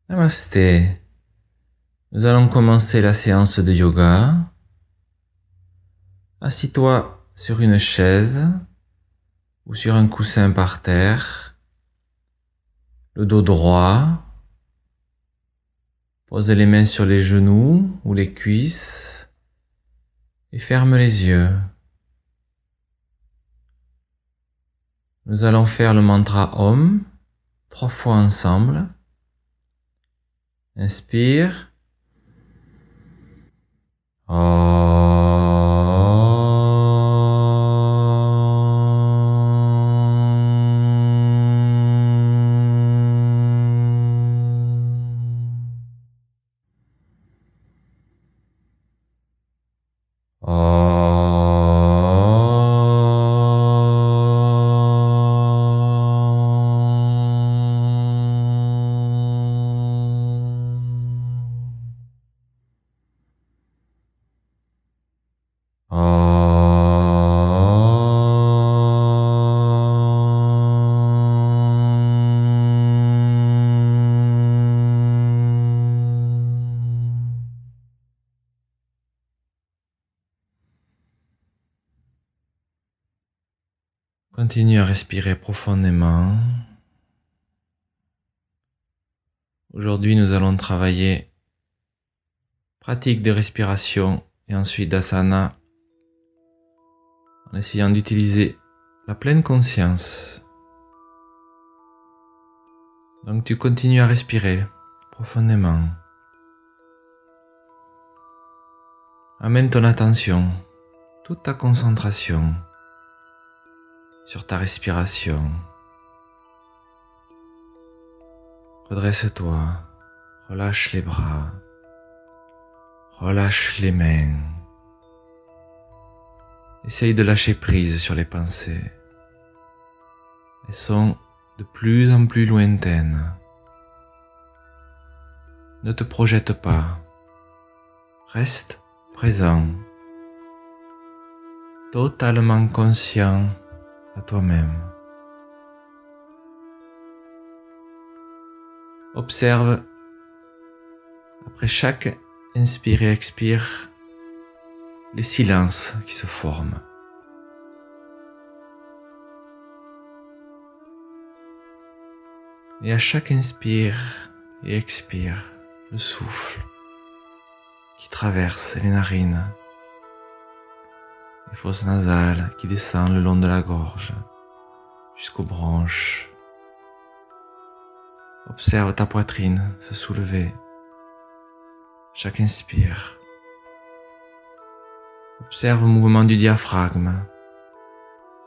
Namasté. Nous allons commencer la séance de yoga. Assis-toi sur une chaise ou sur un coussin par terre, le dos droit. Pose les mains sur les genoux ou les cuisses et ferme les yeux. Nous allons faire le mantra Om 3 fois ensemble. Inspire. Continue à respirer profondément. Aujourd'hui, nous allons travailler pratique de respiration et ensuite d'asana en essayant d'utiliser la pleine conscience. Donc tu continues à respirer profondément. Amène ton attention, toute ta concentration sur ta respiration. Redresse-toi, relâche les bras, relâche les mains. Essaye de lâcher prise sur les pensées. Elles sont de plus en plus lointaines. Ne te projette pas. Reste présent, totalement conscient à toi-même. Observe, après chaque inspire et expire, les silences qui se forment. Et à chaque inspire et expire, le souffle qui traverse les narines, les fosses nasales qui descendent le long de la gorge jusqu'aux branches. Observe ta poitrine se soulever. Chaque inspire. Observe le mouvement du diaphragme,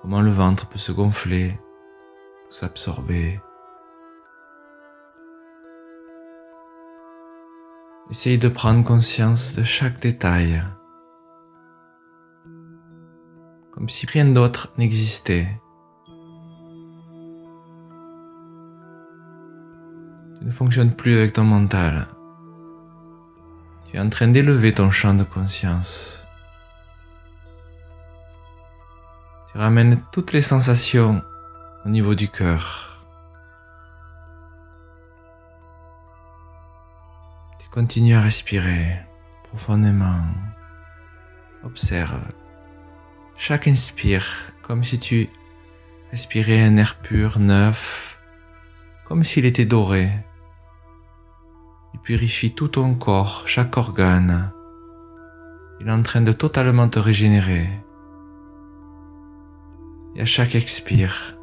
comment le ventre peut se gonfler ou s'absorber. Essaye de prendre conscience de chaque détail, comme si rien d'autre n'existait. Tu ne fonctionnes plus avec ton mental. Tu es en train d'élever ton champ de conscience. Tu ramènes toutes les sensations au niveau du cœur. Tu continues à respirer profondément. Observe. Chaque inspire, comme si tu respirais un air pur, neuf, comme s'il était doré. Il purifie tout ton corps, chaque organe. Il est en train de totalement te régénérer. Et à chaque expire,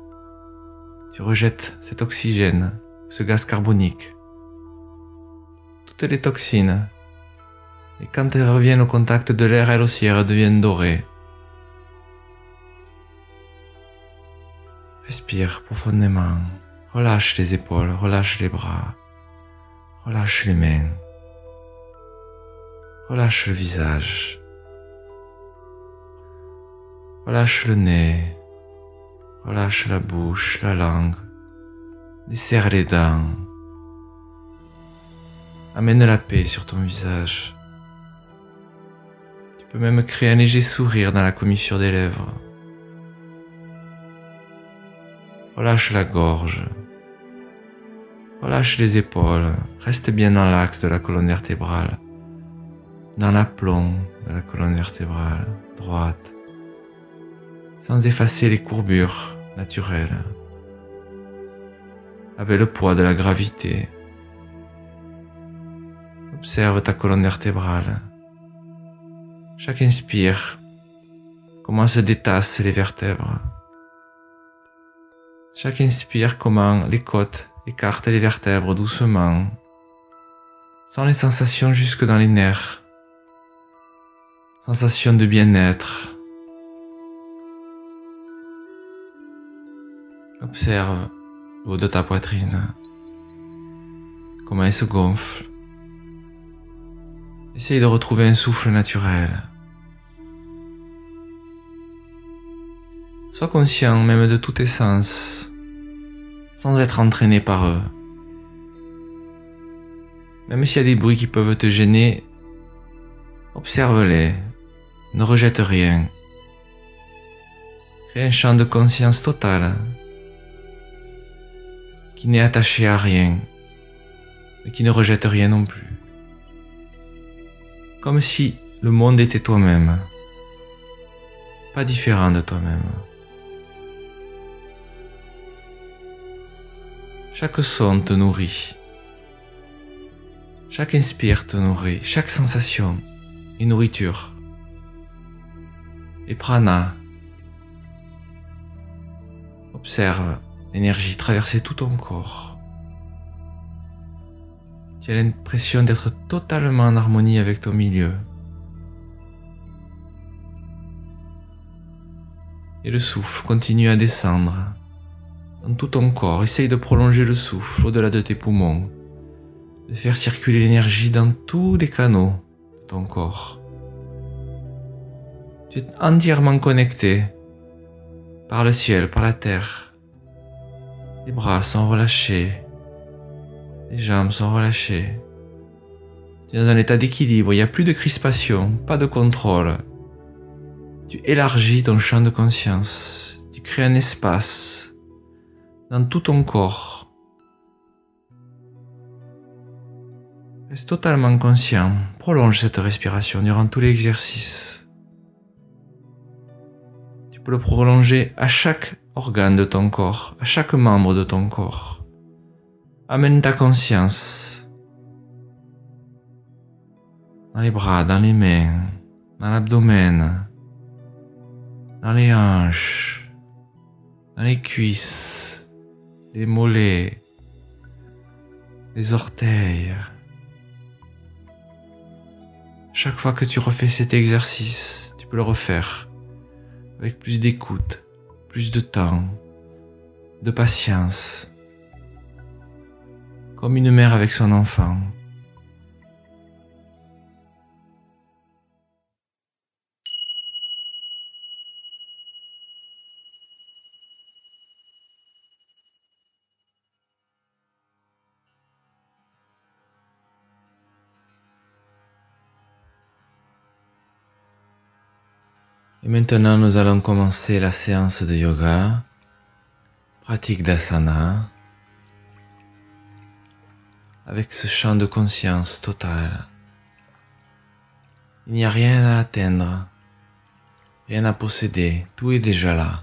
tu rejettes cet oxygène, ce gaz carbonique, toutes les toxines. Et quand elles reviennent au contact de l'air, elles aussi, elles redeviennent dorées. Respire profondément. Relâche les épaules, relâche les bras, relâche les mains. Relâche le visage. Relâche le nez. Relâche la bouche, la langue. Desserre les dents. Amène la paix sur ton visage. Tu peux même créer un léger sourire dans la commissure des lèvres. Relâche la gorge. Relâche les épaules. Reste bien dans l'axe de la colonne vertébrale. Dans l'aplomb de la colonne vertébrale droite. Sans effacer les courbures naturelles. Avec le poids de la gravité. Observe ta colonne vertébrale. Chaque inspire, comment se détassent les vertèbres. Chaque inspire, comment les côtes écartent les vertèbres doucement. Sans les sensations jusque dans les nerfs. Sensation de bien-être. Observe le haut de ta poitrine. Comment elle se gonfle. Essaye de retrouver un souffle naturel. Sois conscient même de tous tes sens, sans être entraîné par eux. Même s'il y a des bruits qui peuvent te gêner, observe-les, ne rejette rien. Crée un champ de conscience total, qui n'est attaché à rien, mais qui ne rejette rien non plus. Comme si le monde était toi-même, pas différent de toi-même. Chaque son te nourrit. Chaque inspire te nourrit. Chaque sensation est nourriture. Et prana. Observe l'énergie traverser tout ton corps. Tu as l'impression d'être totalement en harmonie avec ton milieu. Et le souffle continue à descendre dans tout ton corps. Essaye de prolonger le souffle au-delà de tes poumons, de faire circuler l'énergie dans tous les canaux de ton corps. Tu es entièrement connecté par le ciel, par la terre. Les bras sont relâchés, les jambes sont relâchées. Tu es dans un état d'équilibre, il n'y a plus de crispation, pas de contrôle. Tu élargis ton champ de conscience, tu crées un espace dans tout ton corps. Reste totalement conscient, prolonge cette respiration durant tout l'exercice. Tu peux le prolonger à chaque organe de ton corps, à chaque membre de ton corps. Amène ta conscience dans les bras, dans les mains, dans l'abdomen, dans les hanches, dans les cuisses, les mollets, les orteils. Chaque fois que tu refais cet exercice, tu peux le refaire avec plus d'écoute, plus de temps, de patience, comme une mère avec son enfant. Et maintenant, nous allons commencer la séance de yoga, pratique d'asana, avec ce champ de conscience total. Il n'y a rien à atteindre, rien à posséder, tout est déjà là.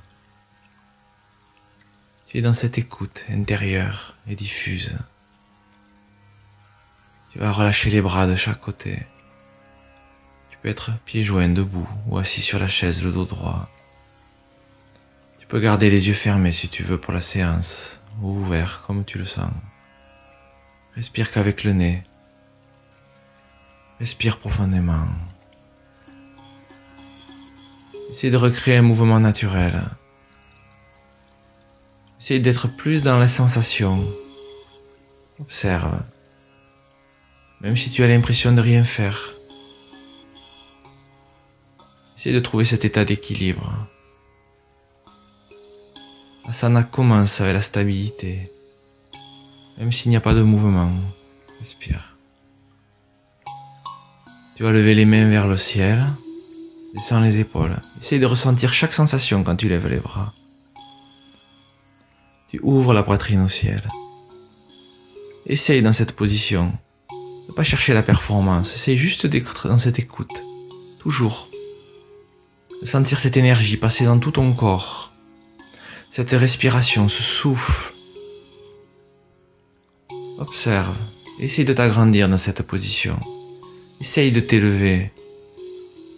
Tu es dans cette écoute intérieure et diffuse. Tu vas relâcher les bras de chaque côté. Tu peux être pieds joints, debout ou assis sur la chaise, le dos droit. Tu peux garder les yeux fermés si tu veux pour la séance, ou ouverts comme tu le sens. Respire qu'avec le nez. Respire profondément. Essaye de recréer un mouvement naturel. Essaye d'être plus dans les sensations. Observe. Même si tu as l'impression de rien faire, Essaye de trouver cet état d'équilibre. L'asana commence avec la stabilité. Même s'il n'y a pas de mouvement, respire. Tu vas lever les mains vers le ciel, descends les épaules. Essaye de ressentir chaque sensation quand tu lèves les bras. Tu ouvres la poitrine au ciel. Essaye dans cette position. Ne pas chercher la performance. Essaye juste d'être dans cette écoute. Toujours. De sentir cette énergie passer dans tout ton corps. Cette respiration, ce souffle. Observe. Essaye de t'agrandir dans cette position. Essaye de t'élever.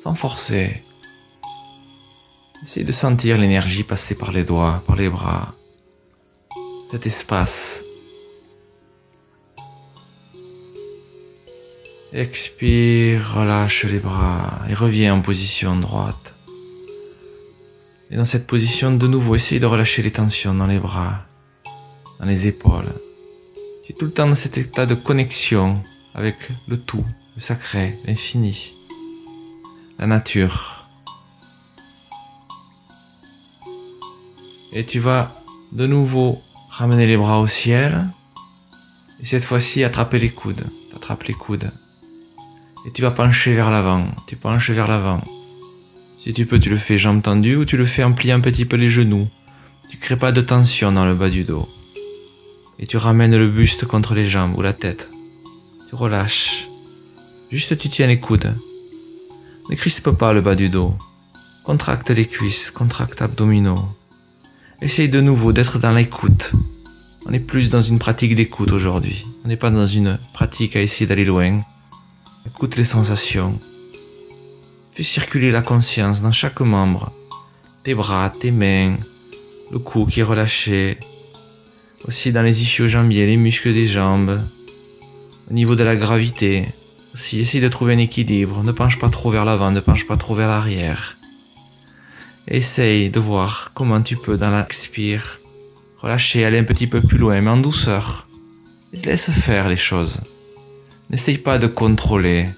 Sans forcer. Essaye de sentir l'énergie passer par les doigts, par les bras. Cet espace. Expire, relâche les bras et reviens en position droite. Et dans cette position, de nouveau, essaye de relâcher les tensions dans les bras, dans les épaules. Tu es tout le temps dans cet état de connexion avec le tout, le sacré, l'infini, la nature. Et tu vas de nouveau ramener les bras au ciel. Et cette fois-ci, attraper les coudes. Attrape les coudes. Et tu vas pencher vers l'avant. Tu penches vers l'avant. Si tu peux, tu le fais jambes tendues ou tu le fais en pliant un petit peu les genoux. Tu crées pas de tension dans le bas du dos. Et tu ramènes le buste contre les jambes ou la tête. Tu relâches. Juste tu tiens les coudes. Ne crispe pas le bas du dos. Contracte les cuisses, contracte abdominaux. Essaye de nouveau d'être dans l'écoute. On est plus dans une pratique d'écoute aujourd'hui. On n'est pas dans une pratique à essayer d'aller loin. Écoute les sensations. Fais circuler la conscience dans chaque membre. Tes bras, tes mains, le cou qui est relâché. Aussi dans les ischio-jambiers, les muscles des jambes. Au niveau de la gravité. Aussi, essaye de trouver un équilibre. Ne penche pas trop vers l'avant, ne penche pas trop vers l'arrière. Essaye de voir comment tu peux, dans l'expire, relâcher, aller un petit peu plus loin, mais en douceur. Laisse faire les choses. N'essaye pas de contrôler.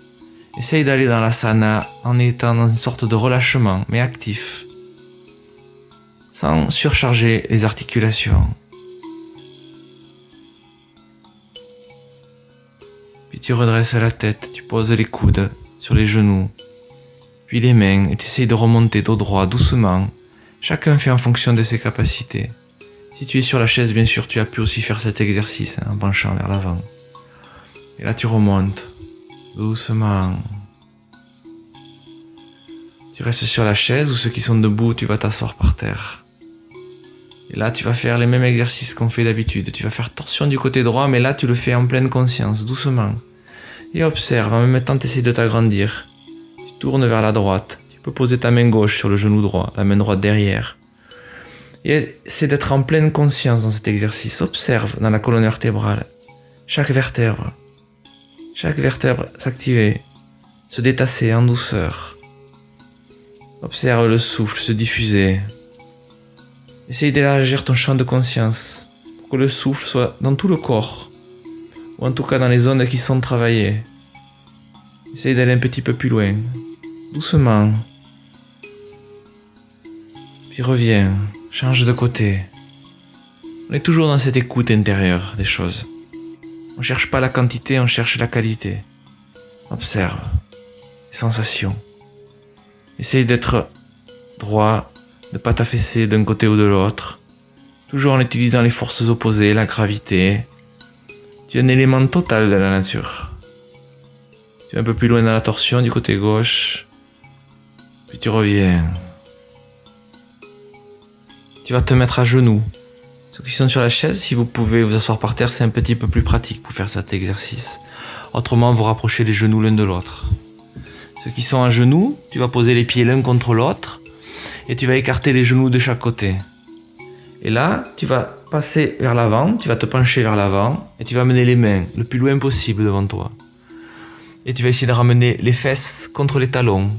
Essaye d'aller dans l'asana en étant dans une sorte de relâchement, mais actif. Sans surcharger les articulations. Puis tu redresses la tête, tu poses les coudes sur les genoux. Puis les mains, et tu essayes de remonter dos droit, doucement. Chacun fait en fonction de ses capacités. Si tu es sur la chaise, bien sûr, tu as pu aussi faire cet exercice, en penchant vers l'avant. Et là, tu remontes, doucement. Tu restes sur la chaise, ou ceux qui sont debout, tu vas t'asseoir par terre. Et là, tu vas faire les mêmes exercices qu'on fait d'habitude. Tu vas faire torsion du côté droit, mais là, tu le fais en pleine conscience, doucement. Et observe, en même temps, tu essaies de t'agrandir. Tourne vers la droite. Tu peux poser ta main gauche sur le genou droit, la main droite derrière. Et c'est d'être en pleine conscience dans cet exercice. Observe dans la colonne vertébrale. Chaque vertèbre s'activer, se détasser en douceur. Observe le souffle se diffuser. Essaye d'élargir ton champ de conscience pour que le souffle soit dans tout le corps, ou en tout cas dans les zones qui sont travaillées. Essaye d'aller un petit peu plus loin. Doucement. Puis reviens, change de côté. On est toujours dans cette écoute intérieure des choses. On cherche pas la quantité, on cherche la qualité. Observe les sensations. Essaye d'être droit, de pas t'affaisser d'un côté ou de l'autre. Toujours en utilisant les forces opposées, la gravité. Tu es un élément total de la nature. Tu es un peu plus loin dans la torsion du côté gauche. Puis tu reviens. Tu vas te mettre à genoux. Ceux qui sont sur la chaise, si vous pouvez vous asseoir par terre, c'est un petit peu plus pratique pour faire cet exercice. Autrement, vous rapprochez les genoux l'un de l'autre. Ceux qui sont à genoux, tu vas poser les pieds l'un contre l'autre et tu vas écarter les genoux de chaque côté. Et là, tu vas passer vers l'avant, tu vas te pencher vers l'avant et tu vas mener les mains le plus loin possible devant toi. Et tu vas essayer de ramener les fesses contre les talons.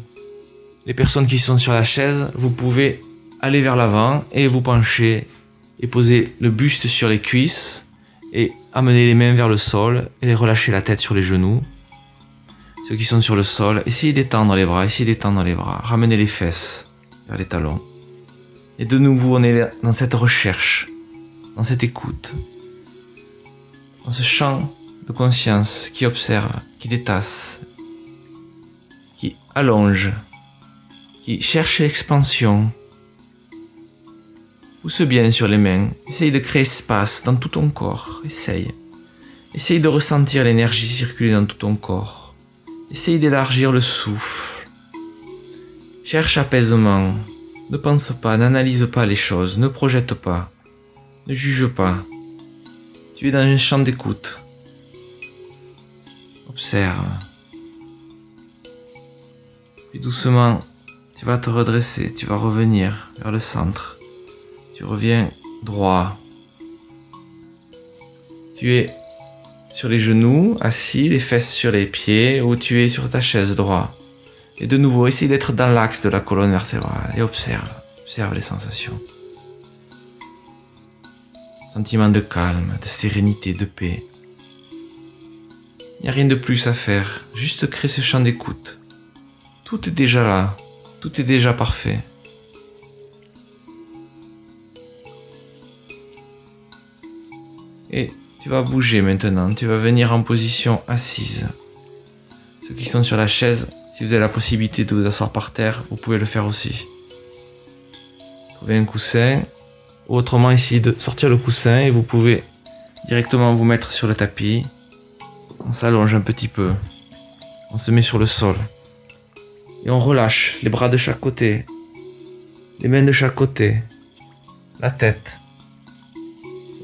Les personnes qui sont sur la chaise, vous pouvez aller vers l'avant et vous pencher et poser le buste sur les cuisses et amener les mains vers le sol et relâcher la tête sur les genoux. Ceux qui sont sur le sol, essayez d'étendre les bras, Ramenez les fesses vers les talons. Et de nouveau, on est dans cette recherche, dans cette écoute, dans ce champ de conscience qui observe, qui détasse, qui allonge, qui cherche l'expansion. Pousse bien sur les mains, essaye de créer espace dans tout ton corps, essaye. Essaye de ressentir l'énergie circuler dans tout ton corps. Essaye d'élargir le souffle. Cherche apaisement. Ne pense pas, n'analyse pas les choses, ne projette pas, ne juge pas. Tu es dans un champ d'écoute. Observe. Puis doucement, tu vas te redresser, tu vas revenir vers le centre. Tu reviens droit. Tu es sur les genoux, assis, les fesses sur les pieds, ou tu es sur ta chaise droit. Et de nouveau, essaye d'être dans l'axe de la colonne vertébrale et observe les sensations. Sentiment de calme, de sérénité, de paix. Il n'y a rien de plus à faire, juste crée ce champ d'écoute. Tout est déjà là, tout est déjà parfait. Et tu vas bouger maintenant, tu vas venir en position assise. Ceux qui sont sur la chaise, si vous avez la possibilité de vous asseoir par terre, vous pouvez le faire aussi. Trouvez un coussin, ou autrement essayez de sortir le coussin et vous pouvez directement vous mettre sur le tapis. On s'allonge un petit peu, on se met sur le sol. Et on relâche les bras de chaque côté, les mains de chaque côté, la tête.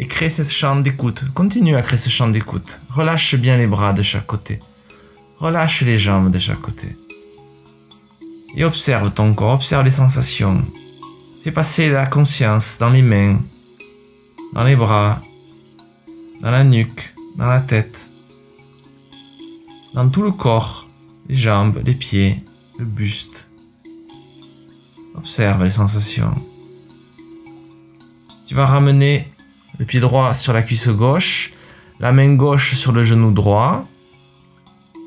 Et crée ce champ d'écoute. Continue à créer ce champ d'écoute. Relâche bien les bras de chaque côté. Relâche les jambes de chaque côté. Et observe ton corps, observe les sensations. Fais passer la conscience dans les mains, dans les bras, dans la nuque, dans la tête, dans tout le corps, les jambes, les pieds, le buste. Observe les sensations. Tu vas ramener le pied droit sur la cuisse gauche, la main gauche sur le genou droit.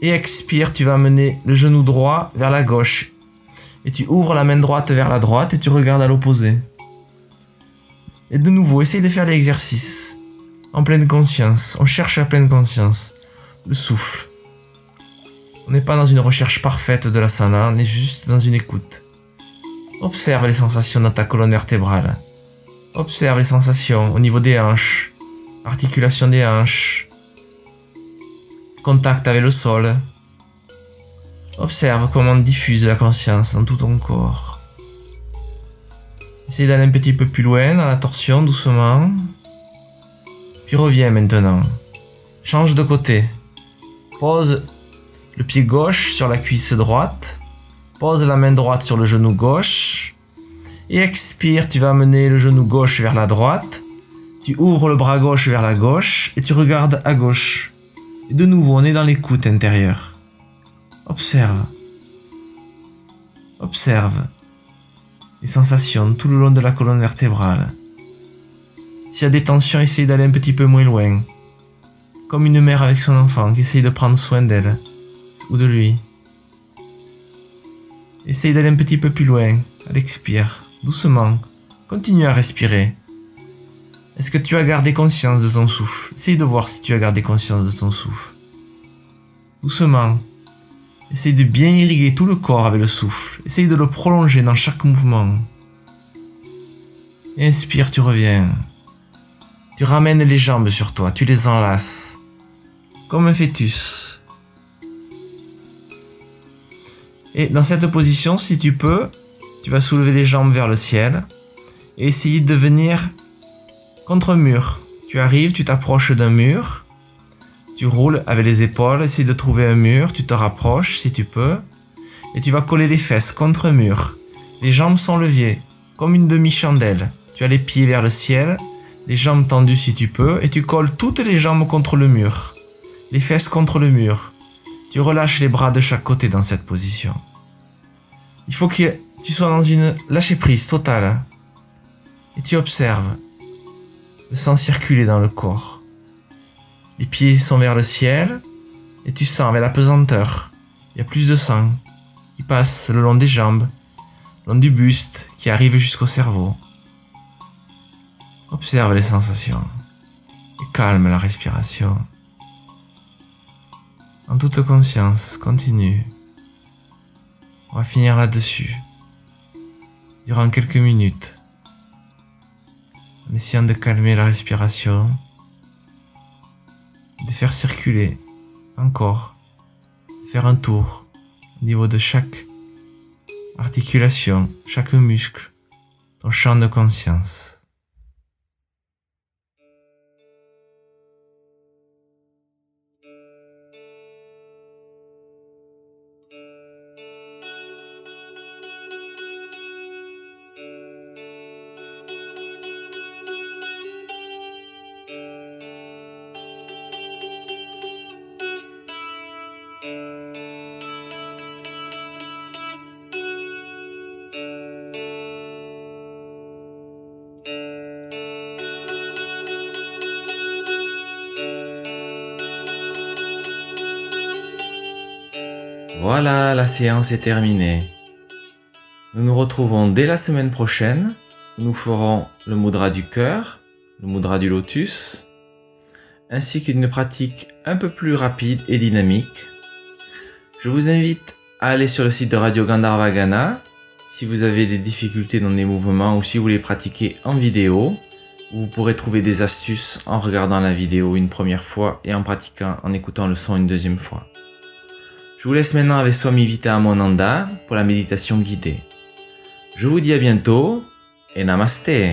Et expire, tu vas amener le genou droit vers la gauche. Et tu ouvres la main droite vers la droite et tu regardes à l'opposé. Et de nouveau, essaye de faire l'exercice. En pleine conscience. On cherche la pleine conscience. Le souffle. On n'est pas dans une recherche parfaite de l'asana, on est juste dans une écoute. Observe les sensations dans ta colonne vertébrale. Observe les sensations au niveau des hanches. Articulation des hanches. Contact avec le sol. Observe comment on diffuse la conscience dans tout ton corps. Essaye d'aller un petit peu plus loin dans la torsion, doucement. Puis reviens maintenant. Change de côté. Pose le pied gauche sur la cuisse droite. Pose la main droite sur le genou gauche. Et expire, tu vas amener le genou gauche vers la droite. Tu ouvres le bras gauche vers la gauche et tu regardes à gauche. Et de nouveau, on est dans l'écoute intérieure. Observe. Observe les sensations tout le long de la colonne vertébrale. S'il y a des tensions, essaye d'aller un petit peu moins loin. Comme une mère avec son enfant qui essaye de prendre soin d'elle ou de lui. Essaye d'aller un petit peu plus loin. Elle expire, doucement. Continue à respirer. Est-ce que tu as gardé conscience de ton souffle? Essaye de voir si tu as gardé conscience de ton souffle. Doucement. Essaye de bien irriguer tout le corps avec le souffle. Essaye de le prolonger dans chaque mouvement. Et inspire, tu reviens. Tu ramènes les jambes sur toi, tu les enlaces. Comme un fœtus. Et dans cette position, si tu peux, tu vas soulever les jambes vers le ciel. Et essayer de venir contre un mur. Tu arrives, tu t'approches d'un mur. Tu roules avec les épaules, essaye de trouver un mur, tu te rapproches si tu peux. Et tu vas coller les fesses contre un mur. Les jambes sont levées, comme une demi-chandelle. Tu as les pieds vers le ciel, les jambes tendues si tu peux, et tu colles toutes les jambes contre le mur. Les fesses contre le mur. Tu relâches les bras de chaque côté dans cette position. Il faut que tu sois dans une lâcher-prise totale. Et tu observes le sang circuler dans le corps. Les pieds sont vers le ciel et tu sens avec la pesanteur Il y a plus de sang qui passe le long des jambes, le long du buste, qui arrive jusqu'au cerveau. Observe les sensations et calme la respiration. En toute conscience, continue. On va finir là-dessus, durant quelques minutes, en essayant de calmer la respiration, de faire circuler encore, de faire un tour au niveau de chaque articulation, chaque muscle, ton champ de conscience. Voilà, la séance est terminée. Nous nous retrouvons dès la semaine prochaine. Nous ferons le mudra du cœur, le mudra du lotus, ainsi qu'une pratique un peu plus rapide et dynamique. Je vous invite à aller sur le site de Radio Gandharvagana si vous avez des difficultés dans les mouvements ou si vous voulez pratiquer en vidéo. Vous pourrez trouver des astuces en regardant la vidéo une première fois et en pratiquant, en écoutant le son une deuxième fois. Je vous laisse maintenant avec Swami Vitamonanda pour la méditation guidée. Je vous dis à bientôt et namasté.